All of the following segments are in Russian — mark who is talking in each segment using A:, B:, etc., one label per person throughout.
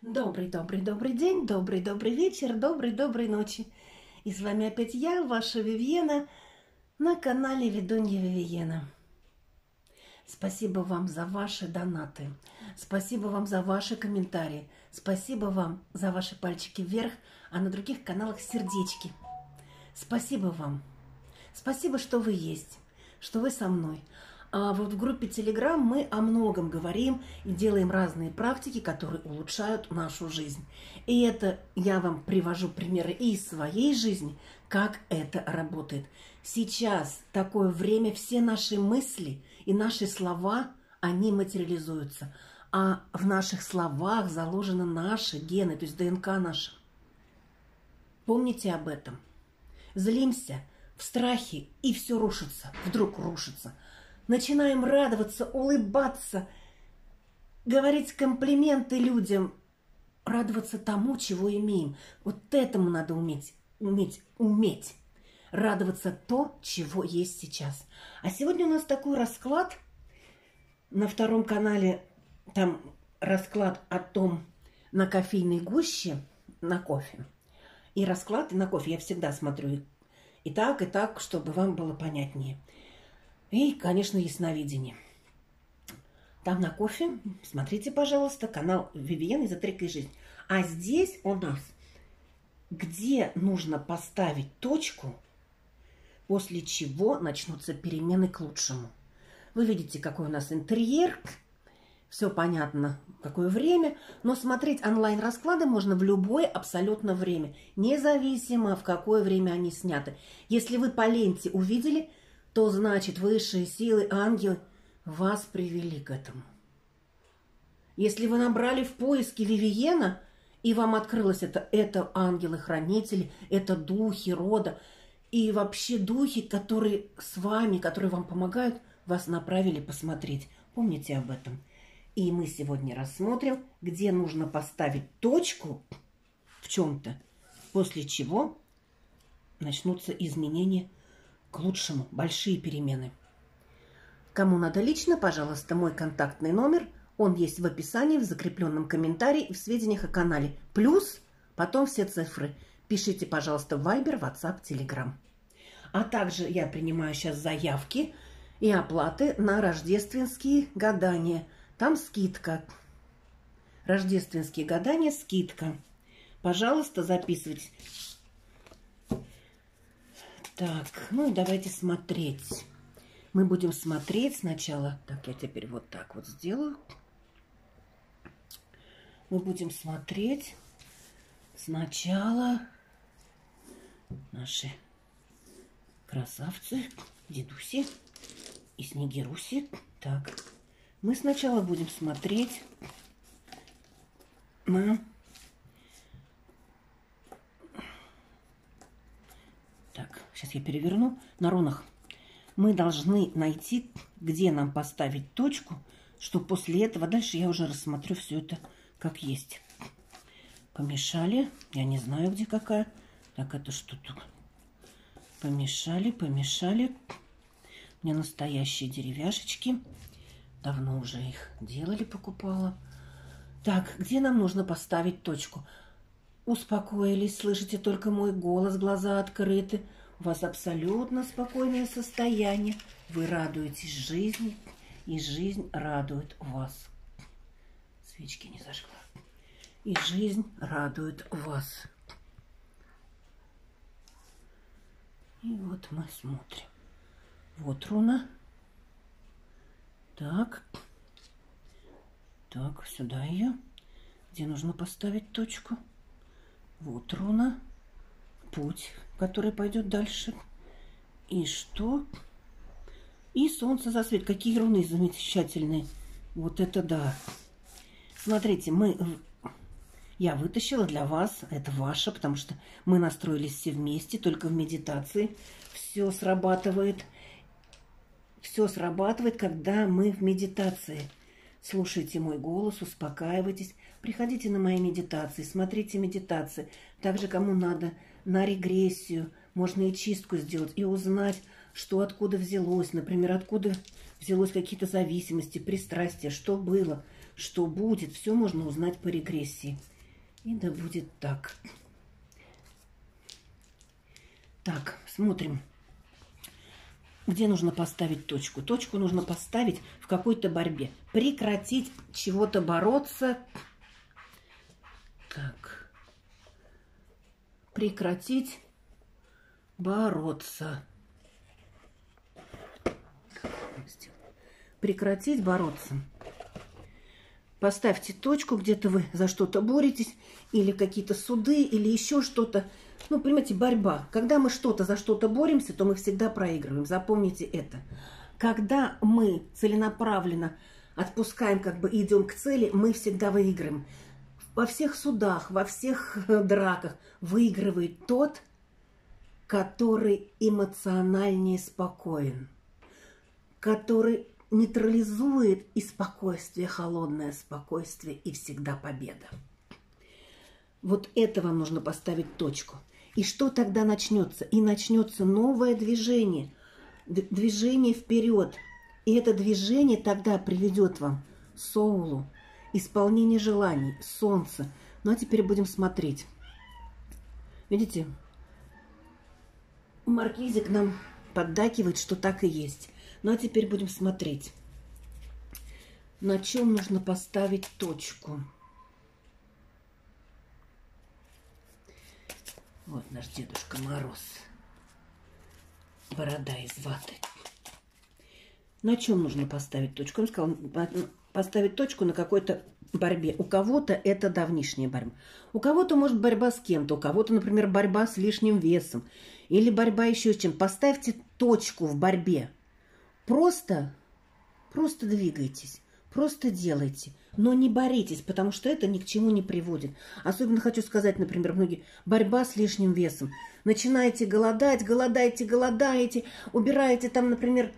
A: Добрый день, добрый вечер, доброй ночи. И с вами опять я, ваша Вивьена, на канале Ведунья Вивьена. Спасибо вам за ваши донаты, спасибо вам за ваши комментарии, спасибо вам за ваши пальчики вверх, а на других каналах сердечки. Спасибо вам. Спасибо, что вы есть, что вы со мной. А вот в группе Telegram мы о многом говорим и делаем разные практики, которые улучшают нашу жизнь. И это я вам привожу примеры из своей жизни, как это работает. Сейчас такое время, все наши мысли и наши слова, они материализуются. А в наших словах заложены наши гены, то есть ДНК наша. Помните об этом. Злимся в страхе, и все рушится, вдруг рушится. Начинаем радоваться, улыбаться, говорить комплименты людям, радоваться тому, чего имеем. Вот этому надо уметь. Радоваться то, чего есть сейчас. А сегодня у нас такой расклад. На втором канале там расклад о том, на кофейной гуще, на кофе. И расклад на кофе я всегда смотрю и так, чтобы вам было понятнее. И, конечно, ясновидение. Там на кофе, смотрите, пожалуйста, канал Вивьена «Эзотерика и жизнь». А здесь у нас, где нужно поставить точку, после чего начнутся перемены к лучшему. Вы видите, какой у нас интерьер, все понятно, какое время, но смотреть онлайн-расклады можно в любое абсолютно время, независимо, в какое время они сняты. Если вы по ленте увидели, то значит высшие силы, ангелы вас привели к этому. Если вы набрали в поиске Вивьена, и вам открылось это ангелы-хранители, это духи рода, и вообще духи, которые с вами, которые вам помогают, вас направили посмотреть. Помните об этом. И мы сегодня рассмотрим, где нужно поставить точку в чем-то, после чего начнутся изменения к лучшему, большие перемены. Кому надо лично, пожалуйста, мой контактный номер. Он есть в описании, в закрепленном комментарии и в сведениях о канале. Плюс потом все цифры. Пишите, пожалуйста, в Viber, WhatsApp, Telegram. А также я принимаю сейчас заявки и оплаты на рождественские гадания. Там скидка. Рождественские гадания, скидка. Пожалуйста, записывайтесь. Так, ну и давайте смотреть. Мы будем смотреть сначала. Так, я теперь вот так вот сделаю. Мы будем смотреть сначала наши красавцы, дедуси и снегируси. Так, мы сначала будем смотреть на... Так, сейчас я переверну. На рунах мы должны найти, где нам поставить точку, что после этого дальше я уже рассмотрю все это как есть. Помешали. Я не знаю, где какая. Так, это что тут? Помешали. У меня настоящие деревяшечки. Давно уже их делали, покупала. Так, где нам нужно поставить точку? Успокоились, слышите только мой голос, глаза открыты. У вас абсолютно спокойное состояние. Вы радуетесь жизни, и жизнь радует вас. Свечки не зажгла. И жизнь радует вас. И вот мы смотрим. Вот руна. Так. Так, сюда ее. Где нужно поставить точку? Вот руна. Путь, который пойдет дальше. И что? И солнце засветит. Какие руны замечательные. Вот это да. Смотрите, я вытащила для вас. Это ваше, потому что мы настроились все вместе, только в медитации. Все срабатывает. Все срабатывает, когда мы в медитации. Слушайте мой голос, успокаивайтесь. Приходите на мои медитации, смотрите медитации. Также, кому надо, на регрессию. Можно и чистку сделать, и узнать, что откуда взялось. Например, откуда взялось какие-то зависимости, пристрастия, что было, что будет. Все можно узнать по регрессии. И да будет так. Так, смотрим. Где нужно поставить точку? Точку нужно поставить в какой-то борьбе. Прекратить чего-то бороться. Так. Прекратить бороться. Прекратить бороться. Поставьте точку, где-то вы за что-то боретесь, или какие-то суды, или еще что-то. Ну, понимаете, борьба. Когда мы что-то за что-то боремся, то мы всегда проигрываем. Запомните это. Когда мы целенаправленно отпускаем, как бы идем к цели, мы всегда выигрываем. Во всех судах, во всех драках выигрывает тот, который эмоциональнее спокоен, который нейтрализует и спокойствие, холодное спокойствие, и всегда победа. Вот это вам нужно поставить точку. И что тогда начнется? И начнется новое движение. Движение вперед. И это движение тогда приведет вам соулу, исполнение желаний, солнце. Ну а теперь будем смотреть. Видите? Маркизик нам поддакивает, что так и есть. Ну а теперь будем смотреть, на чем нужно поставить точку. Вот наш Дедушка Мороз. Борода из ваты. На чем нужно поставить точку? Он сказал, поставить точку на какой-то борьбе. У кого-то это давнишняя борьба. У кого-то может борьба с кем-то. У кого-то, например, борьба с лишним весом. Или борьба еще с чем. Поставьте точку в борьбе. Просто двигайтесь. Просто делайте. Но не боритесь, потому что это ни к чему не приводит. Особенно хочу сказать, например, многие, борьба с лишним весом. Начинаете голодать, голодаете, убираете там, например,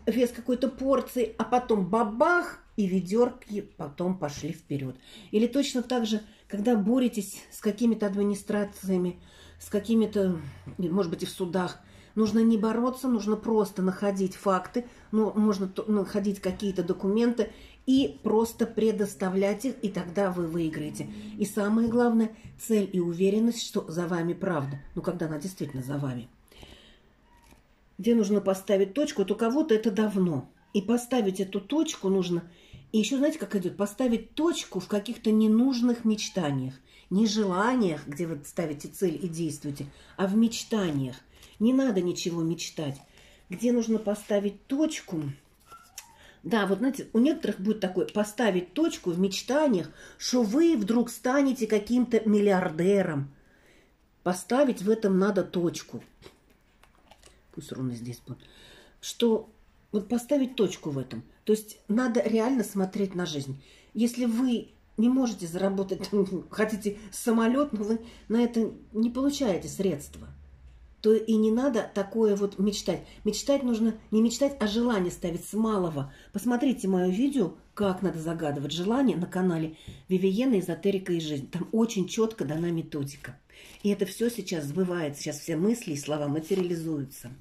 A: вес какой-то порции, а потом бабах, и ведерки потом пошли вперед. Или точно так же, когда боретесь с какими-то администрациями, с какими-то, может быть, и в судах, нужно не бороться, нужно просто находить факты, можно находить какие-то документы и просто предоставлять их, и тогда вы выиграете. И самое главное, цель и уверенность, что за вами правда. Ну, когда она действительно за вами. Где нужно поставить точку, вот у кого-то это давно. И поставить эту точку нужно. И еще, знаете, как идет? Поставить точку в каких-то ненужных мечтаниях. Не желаниях, где вы ставите цель и действуете, а в мечтаниях. Не надо ничего мечтать. Где нужно поставить точку? Да, вот знаете, у некоторых будет такое, поставить точку в мечтаниях, что вы вдруг станете каким-то миллиардером. Поставить в этом надо точку. Пусть ровно здесь будет. Что вот поставить точку в этом. То есть надо реально смотреть на жизнь. Если вы не можете заработать, хотите самолет, но вы на это не получаете средства, то и не надо такое вот мечтать. Мечтать нужно не мечтать, а желание ставить с малого. Посмотрите мое видео, как надо загадывать желание на канале Вивиена, эзотерика и жизнь. Там очень четко дана методика. И это все сейчас сбывается. Сейчас все мысли и слова материализуются.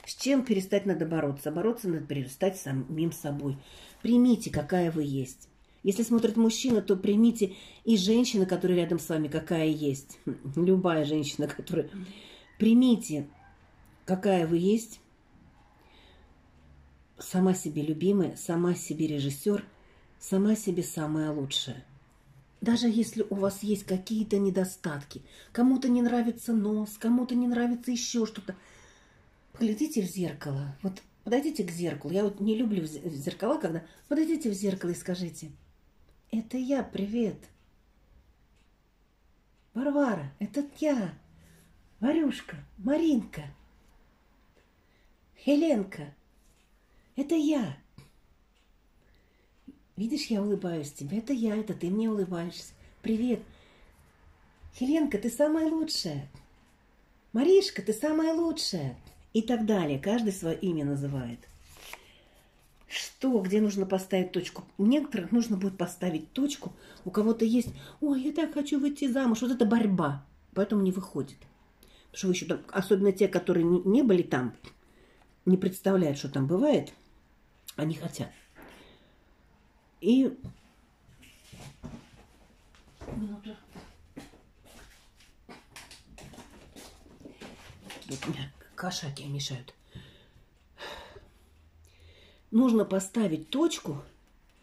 A: С чем перестать надо бороться? Бороться надо перестать самим собой. Примите, какая вы есть. Если смотрит мужчина, то примите и женщина, которая рядом с вами, какая есть. Любая женщина, которая... Примите, какая вы есть, сама себе любимая, сама себе режиссер, сама себе самая лучшая. Даже если у вас есть какие-то недостатки, кому-то не нравится нос, кому-то не нравится еще что-то, поглядите в зеркало. Вот подойдите к зеркалу. Я вот не люблю зеркала, когда подойдите в зеркало и скажите: это я, привет. Варвара, это я. Варюшка, Маринка, Хеленка, это я. Видишь, я улыбаюсь тебе, это я, это ты мне улыбаешься. Привет. Хеленка, ты самая лучшая. Маришка, ты самая лучшая. И так далее. Каждый свое имя называет. Что, где нужно поставить точку? У некоторых нужно будет поставить точку. У кого-то есть: ой, я так хочу выйти замуж. Вот это борьба. Поэтому не выходит. Потому что вы еще там, особенно те, которые не были там, не представляют, что там бывает, они хотят. И... Минуту. Вот у меня кошаки мешают. Нужно поставить точку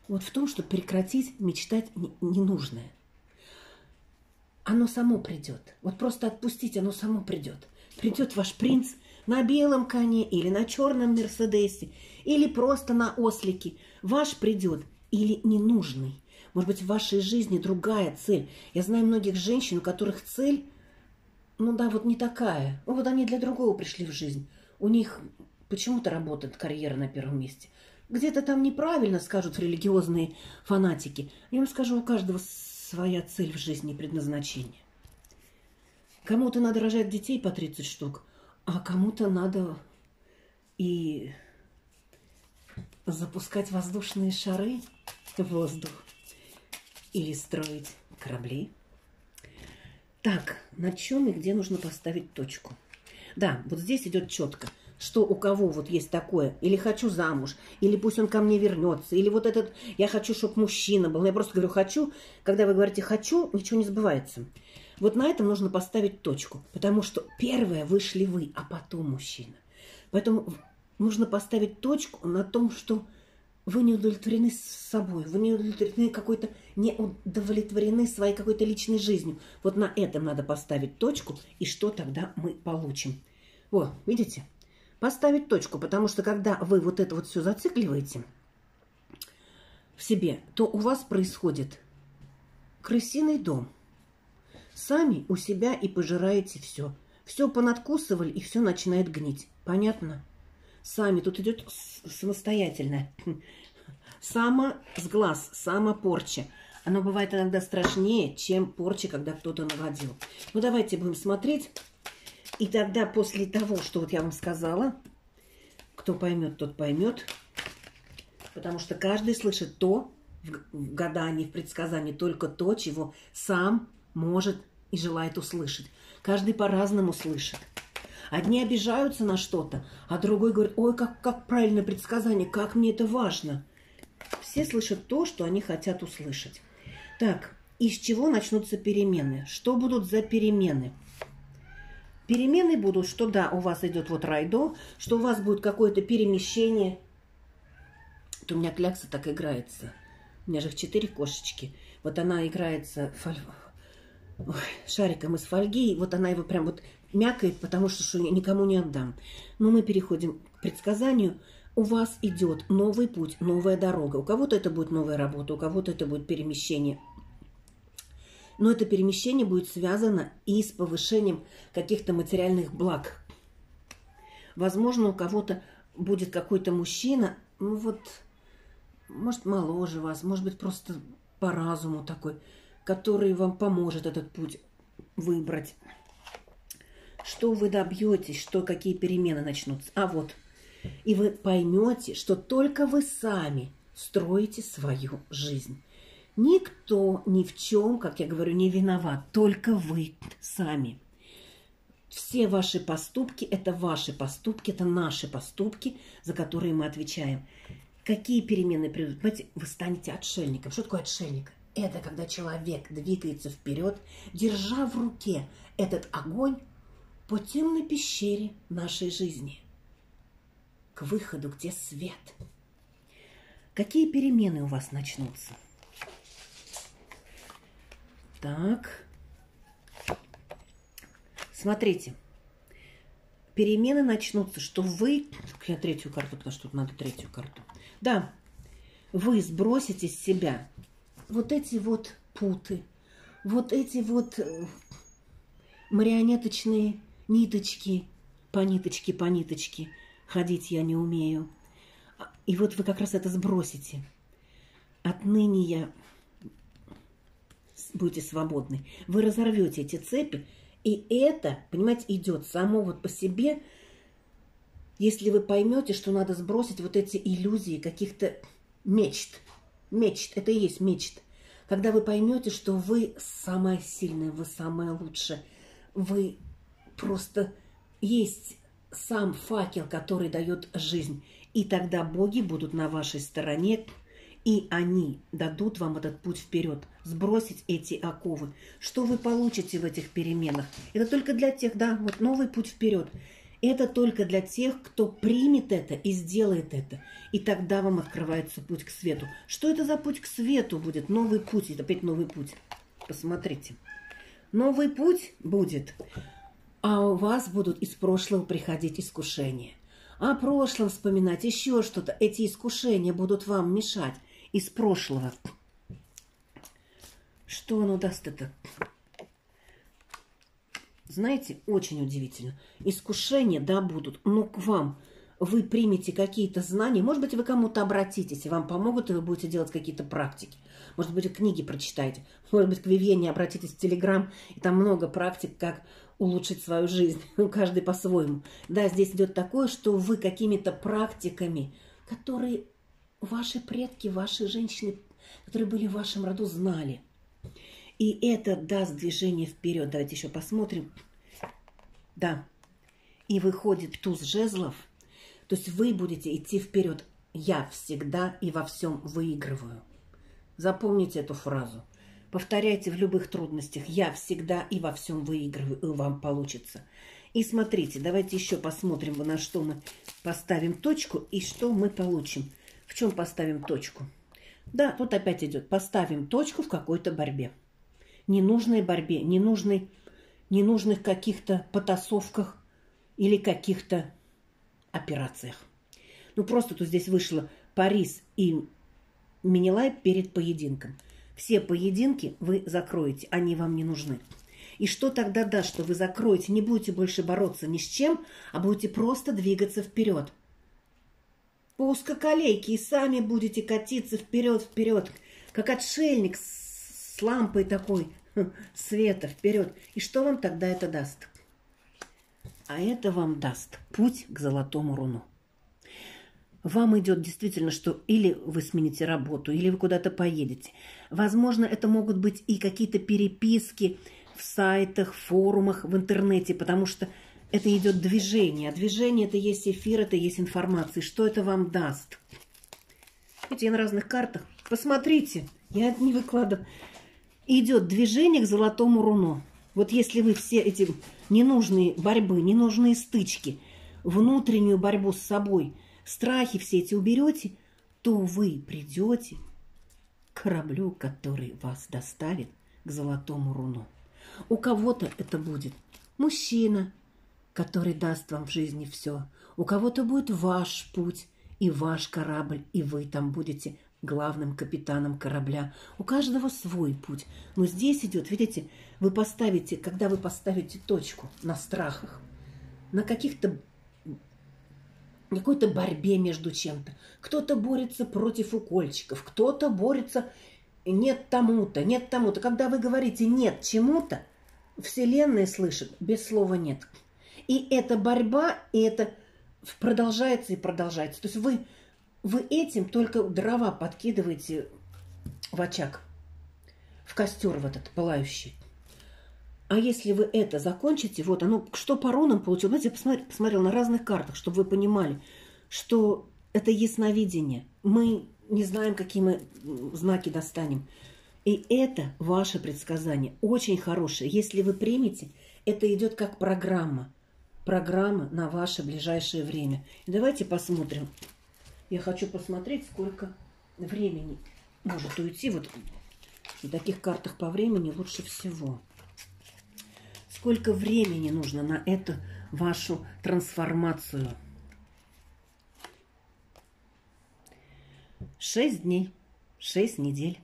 A: вот в том, чтобы прекратить мечтать ненужное. Оно само придет. Вот просто отпустить, оно само придет. Придет ваш принц на белом коне или на черном Мерседесе, или просто на ослике. Ваш придет или ненужный. Может быть, в вашей жизни другая цель. Я знаю многих женщин, у которых цель, ну да, вот не такая. Ну вот они для другого пришли в жизнь. У них почему-то работает карьера на первом месте. Где-то там неправильно, скажут религиозные фанатики. Я вам скажу, у каждого своя цель в жизни и предназначение. Кому-то надо рожать детей по 30 штук, а кому-то надо и запускать воздушные шары в воздух или строить корабли. Так, на чем и где нужно поставить точку? Да, вот здесь идет четко, что у кого вот есть такое, или хочу замуж, или пусть он ко мне вернется, или вот этот, я хочу, чтобы мужчина был. Я просто говорю хочу, когда вы говорите хочу, ничего не сбывается. Вот на этом нужно поставить точку, потому что первое вышли вы, а потом мужчина. Поэтому нужно поставить точку на том, что вы не удовлетворены собой, вы не удовлетворены своей какой-то личной жизнью. Вот на этом надо поставить точку, и что тогда мы получим. О, видите? Поставить точку, потому что когда вы вот это вот все зацикливаете в себе, то у вас происходит крысиный дом. Сами у себя и пожираете все. Все понадкусывали, и все начинает гнить. Понятно? Сами. Тут идет самостоятельное. Самосглаз, самопорча. Оно бывает иногда страшнее, чем порча, когда кто-то наводил. Ну, давайте будем смотреть. И тогда после того, что вот я вам сказала, кто поймет, тот поймет. Потому что каждый слышит то в гадании, в предсказании, только то, чего сам может и желает услышать. Каждый по-разному слышит. Одни обижаются на что-то, а другой говорит, ой, как правильное предсказание, как мне это важно. Все слышат то, что они хотят услышать. Так, из чего начнутся перемены? Что будут за перемены? Перемены будут, что да, у вас идет вот райдо, что у вас будет какое-то перемещение. Вот у меня клякса так играется. У меня же их 4 кошечки. Вот она играется шариком из фольги. И вот она его прям вот мякает, потому что никому не отдам. Но мы переходим к предсказанию. У вас идет новый путь, новая дорога. У кого-то это будет новая работа, у кого-то это будет перемещение. Но это перемещение будет связано и с повышением каких-то материальных благ. Возможно, у кого-то будет какой-то мужчина, ну вот, может, моложе вас, может быть, просто по разуму такой, который вам поможет этот путь выбрать. Что вы добьетесь, какие перемены начнутся. А вот, и вы поймете, что только вы сами строите свою жизнь. Никто ни в чем, как я говорю, не виноват, только вы сами. Все ваши поступки – это ваши поступки, это наши поступки, за которые мы отвечаем. Какие перемены придут? Понимаете, вы станете отшельником. Что такое отшельник? Это когда человек двигается вперед, держа в руке этот огонь по темной пещере нашей жизни, к выходу, где свет. Какие перемены у вас начнутся? Так, смотрите, перемены начнутся, что вы, я третью карту, потому что тут надо третью карту, да, вы сбросите с себя вот эти вот путы, вот эти вот марионеточные ниточки, по ниточке, ходить я не умею. И вот вы как раз это сбросите. Отныне я будете свободны. Вы разорвете эти цепи, и это, понимаете, идет само вот по себе, если вы поймете, что надо сбросить вот эти иллюзии каких-то мечт. Мечт, это и есть мечт. Когда вы поймете, что вы самая сильная, вы самая лучшая, вы просто есть сам факел, который дает жизнь. И тогда боги будут на вашей стороне, и они дадут вам этот путь вперед, сбросить эти оковы. Что вы получите в этих переменах? Это только для тех, да, вот новый путь вперед. Это только для тех, кто примет это и сделает это. И тогда вам открывается путь к свету. Что это за путь к свету будет? Новый путь. Это опять новый путь. Посмотрите. Новый путь будет. А у вас будут из прошлого приходить искушения. О прошлом вспоминать, еще что-то. Эти искушения будут вам мешать из прошлого. Что оно даст это? Знаете, очень удивительно. Искушения, да, будут, но к вам вы примете какие-то знания. Может быть, вы кому-то обратитесь, и вам помогут, и вы будете делать какие-то практики. Может быть, вы книги прочитаете. Может быть, к Вивьене обратитесь в Телеграм, и там много практик, как улучшить свою жизнь. Каждый по-своему. Да, здесь идет такое, что вы какими-то практиками, которые ваши предки, ваши женщины, которые были в вашем роду, знали. И это даст движение вперед. Давайте еще посмотрим. Да. И выходит туз жезлов. То есть вы будете идти вперед. Я всегда и во всем выигрываю. Запомните эту фразу. Повторяйте в любых трудностях. Я всегда и во всем выигрываю. И вам получится. И смотрите, давайте еще посмотрим, на что мы поставим точку и что мы получим. В чем поставим точку? Да, тут опять идет. Поставим точку в какой-то борьбе. Ненужной борьбе, ненужных каких-то потасовках или каких-то операциях. Ну, просто тут здесь вышло Парис и Менелай перед поединком. Все поединки вы закроете, они вам не нужны. И что тогда даст, что вы закроете, не будете больше бороться ни с чем, а будете просто двигаться вперед. По узкоколейке и сами будете катиться вперед, как отшельник с лампой такой света вперед. И что вам тогда это даст? А это вам даст путь к золотому руну. Вам идет действительно, что или вы смените работу, или вы куда-то поедете. Возможно, это могут быть и какие-то переписки в сайтах, форумах, в интернете, потому что это идет движение. А движение – это есть эфир, это есть информация. Что это вам даст? Видите, я на разных картах. Посмотрите, я это не выкладываю. Идет движение к золотому руну. Вот если вы все эти ненужные борьбы, ненужные стычки, внутреннюю борьбу с собой, страхи все эти уберете, то вы придете к кораблю, который вас доставит к золотому руну. У кого-то это будет мужчина, который даст вам в жизни все. У кого-то будет ваш путь и ваш корабль, и вы там будете главным капитаном корабля. У каждого свой путь. Но здесь идет, видите, вы поставите, когда вы поставите точку на страхах, на какой-то борьбе между чем-то. Кто-то борется против укольчиков, кто-то борется нет тому-то, нет тому-то. Когда вы говорите нет чему-то, Вселенная слышит без слова нет. И эта борьба, и это продолжается и продолжается. То есть вы этим только дрова подкидываете в очаг, в костер в этот пылающий. А если вы это закончите, вот оно, что по рунам получилось, знаете, я посмотрела на разных картах, чтобы вы понимали, что это ясновидение. Мы не знаем, какие мы знаки достанем. И это ваше предсказание, очень хорошее. Если вы примете, это идет как программа. Программа на ваше ближайшее время. И давайте посмотрим. Я хочу посмотреть, сколько времени может уйти. Вот на таких картах по времени лучше всего. Сколько времени нужно на эту вашу трансформацию? 6 дней, 6 недель.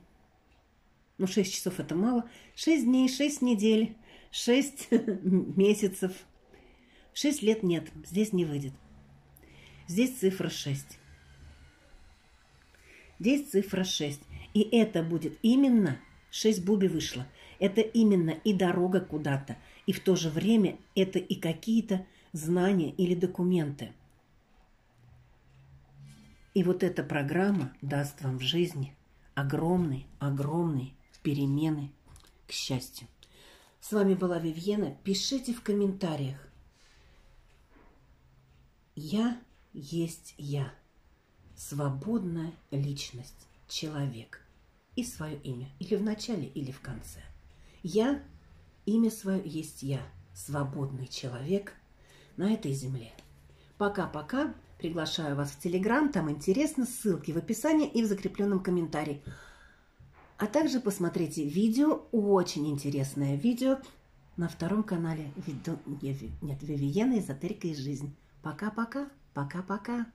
A: Ну, 6 часов это мало. 6 дней, 6 недель, 6 месяцев. 6 лет нет, здесь не выйдет. Здесь цифра 6. Здесь цифра 6. И это будет именно, 6 буби вышло. Это именно и дорога куда-то. И в то же время это и какие-то знания или документы. И вот эта программа даст вам в жизни огромные перемены к счастью. С вами была Вивьена. Пишите в комментариях. Я есть я. Свободная личность, человек. И свое имя. Или в начале, или в конце. Я, имя свое есть я. Свободный человек, на этой земле. Пока-пока. Приглашаю вас в Телеграм, там интересно. Ссылки в описании и в закрепленном комментарии. А также посмотрите видео, очень интересное видео на втором канале Вивиена, эзотерика и жизнь. Пока-пока, пока-пока.